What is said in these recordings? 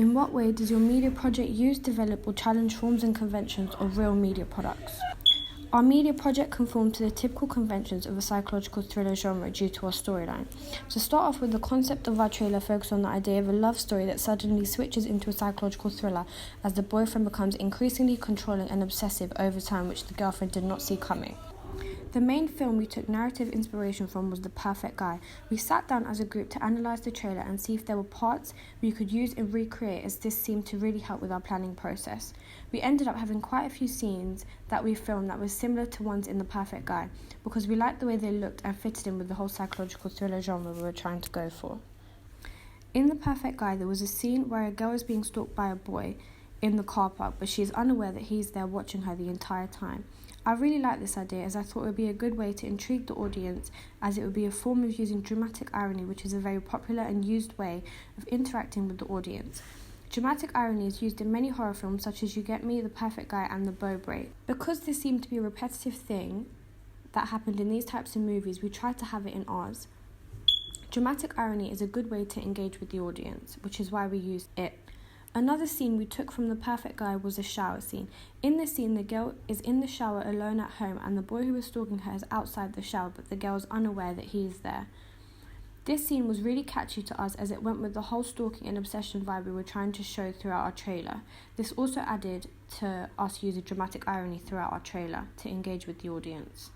In what way does your media project use, develop or challenge forms and conventions of real media products? Our media project conformed to the typical conventions of a psychological thriller genre due to our storyline. To start off with, the concept of our trailer focused on the idea of a love story that suddenly switches into a psychological thriller as the boyfriend becomes increasingly controlling and obsessive over time, which the girlfriend did not see coming. The main film we took narrative inspiration from was The Perfect Guy. We sat down as a group to analyse the trailer and see if there were parts we could use and recreate, as this seemed to really help with our planning process. We ended up having quite a few scenes that we filmed that were similar to ones in The Perfect Guy because we liked the way they looked and fitted in with the whole psychological thriller genre we were trying to go for. In The Perfect Guy, there was a scene where a girl is being stalked by a boy in the car park, but she is unaware that he's there watching her the entire time. I really like this idea, as I thought it would be a good way to intrigue the audience, as it would be a form of using dramatic irony, which is a very popular and used way of interacting with the audience. Dramatic irony is used in many horror films such as You Get Me, The Perfect Guy and The Bow Break. Because this seemed to be a repetitive thing that happened in these types of movies, we tried to have it in ours. Dramatic irony is a good way to engage with the audience, which is why we used it. Another scene we took from The Perfect Guy was a shower scene. In this scene, the girl is in the shower alone at home and the boy who is stalking her is outside the shower, but the girl is unaware that he is there. This scene was really catchy to us as it went with the whole stalking and obsession vibe we were trying to show throughout our trailer. This also added to us using dramatic irony throughout our trailer to engage with the audience.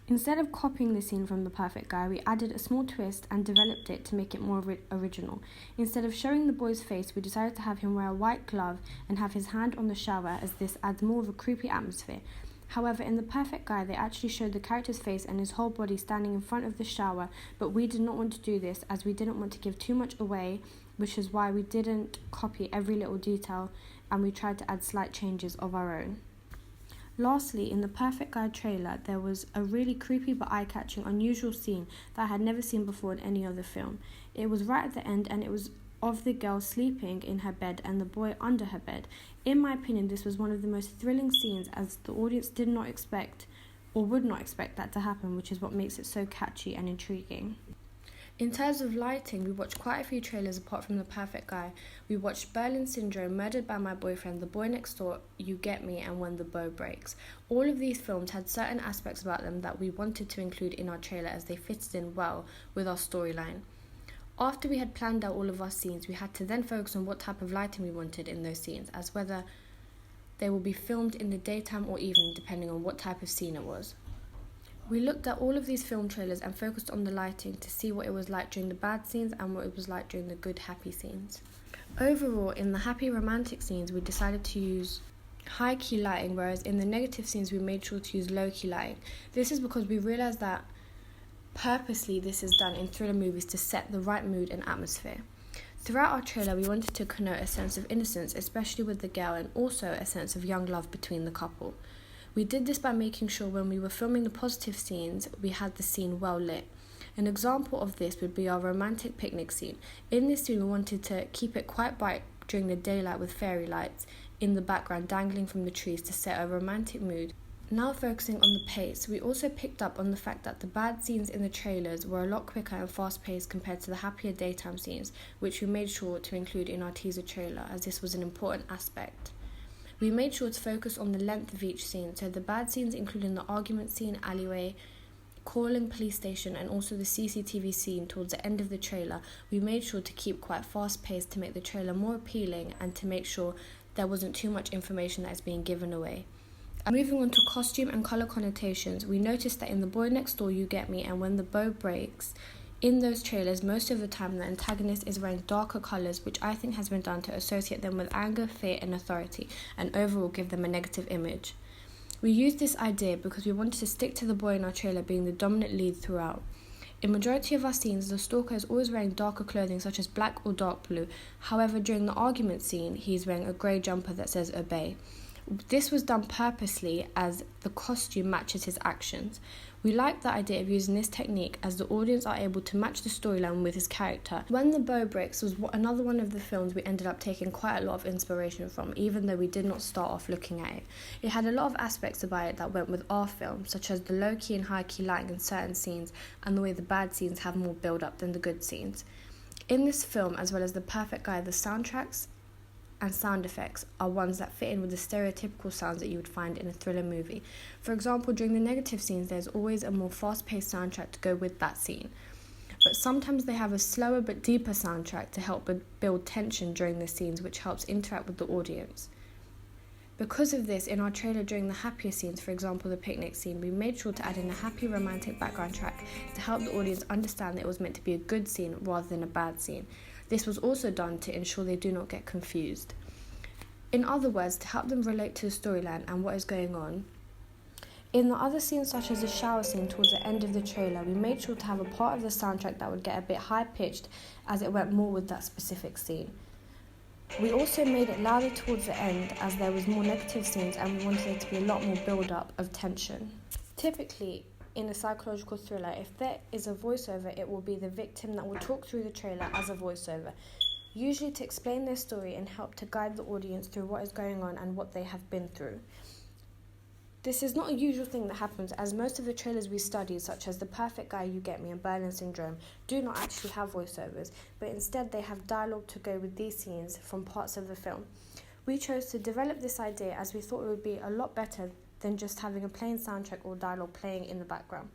Instead of copying the scene from The Perfect Guy, we added a small twist and developed it to make it more original. Instead of showing the boy's face, we decided to have him wear a white glove and have his hand on the shower, as this adds more of a creepy atmosphere. However, in The Perfect Guy, they actually showed the character's face and his whole body standing in front of the shower, but we did not want to do this as we didn't want to give too much away, which is why we didn't copy every little detail and we tried to add slight changes of our own. Lastly, in The Perfect Guy trailer, there was a really creepy but eye-catching unusual scene that I had never seen before in any other film. It was right at the end and it was of the girl sleeping in her bed and the boy under her bed. In my opinion, this was one of the most thrilling scenes as the audience did not expect or would not expect that to happen, which is what makes it so catchy and intriguing. In terms of lighting, we watched quite a few trailers apart from The Perfect Guy. We watched Berlin Syndrome, Murdered by My Boyfriend, The Boy Next Door, You Get Me, and When the Bow Breaks. All of these films had certain aspects about them that we wanted to include in our trailer as they fitted in well with our storyline. After we had planned out all of our scenes, we had to then focus on what type of lighting we wanted in those scenes, as whether they will be filmed in the daytime or evening, depending on what type of scene it was. We looked at all of these film trailers and focused on the lighting to see what it was like during the bad scenes and what it was like during the good happy scenes. Overall, in the happy romantic scenes, we decided to use high key lighting, whereas in the negative scenes we made sure to use low key lighting. This is because we realised that purposely this is done in thriller movies to set the right mood and atmosphere. Throughout our trailer, we wanted to connote a sense of innocence, especially with the girl, and also a sense of young love between the couple. We did this by making sure when we were filming the positive scenes, we had the scene well lit. An example of this would be our romantic picnic scene. In this scene, we wanted to keep it quite bright during the daylight with fairy lights in the background dangling from the trees to set a romantic mood. Now focusing on the pace, we also picked up on the fact that the bad scenes in the trailers were a lot quicker and fast-paced compared to the happier daytime scenes, which we made sure to include in our teaser trailer as this was an important aspect. We made sure to focus on the length of each scene, so the bad scenes including the argument scene, alleyway, calling police station and also the CCTV scene towards the end of the trailer, we made sure to keep quite fast-paced to make the trailer more appealing and to make sure there wasn't too much information that is being given away. Moving on to costume and colour connotations, we noticed that in The Boy Next Door, You Get Me and When the Bow Breaks, in those trailers, most of the time the antagonist is wearing darker colours, which I think has been done to associate them with anger, fear and authority, and overall give them a negative image. We used this idea because we wanted to stick to the boy in our trailer being the dominant lead throughout. In majority of our scenes, the stalker is always wearing darker clothing such as black or dark blue. However, during the argument scene, he's wearing a grey jumper that says obey. This was done purposely as the costume matches his actions. We like the idea of using this technique as the audience are able to match the storyline with his character. When the Bow Breaks was another one of the films we ended up taking quite a lot of inspiration from, even though we did not start off looking at it. It had a lot of aspects about it that went with our film, such as the low-key and high-key lighting in certain scenes and the way the bad scenes have more build-up than the good scenes. In this film, as well as The Perfect Guy, the soundtracks and sound effects are ones that fit in with the stereotypical sounds that you would find in a thriller movie. For example, during the negative scenes, there's always a more fast-paced soundtrack to go with that scene. But sometimes they have a slower but deeper soundtrack to help build tension during the scenes, which helps interact with the audience. Because of this, in our trailer during the happier scenes, for example the picnic scene, we made sure to add in a happy romantic background track to help the audience understand that it was meant to be a good scene rather than a bad scene. This was also done to ensure they do not get confused. In other words, to help them relate to the storyline and what is going on. In the other scenes, such as the shower scene towards the end of the trailer, we made sure to have a part of the soundtrack that would get a bit high-pitched as it went more with that specific scene. We also made it louder towards the end as there was more negative scenes and we wanted there to be a lot more build-up of tension. Typically, in a psychological thriller, if there is a voiceover, it will be the victim that will talk through the trailer as a voiceover, usually to explain their story and help to guide the audience through what is going on and what they have been through. This is not a usual thing that happens, as most of the trailers we studied, such as The Perfect Guy, You Get Me and Berlin Syndrome, do not actually have voiceovers, but instead they have dialogue to go with these scenes from parts of the film. We chose to develop this idea as we thought it would be a lot better than just having a plain soundtrack or dialogue playing in the background.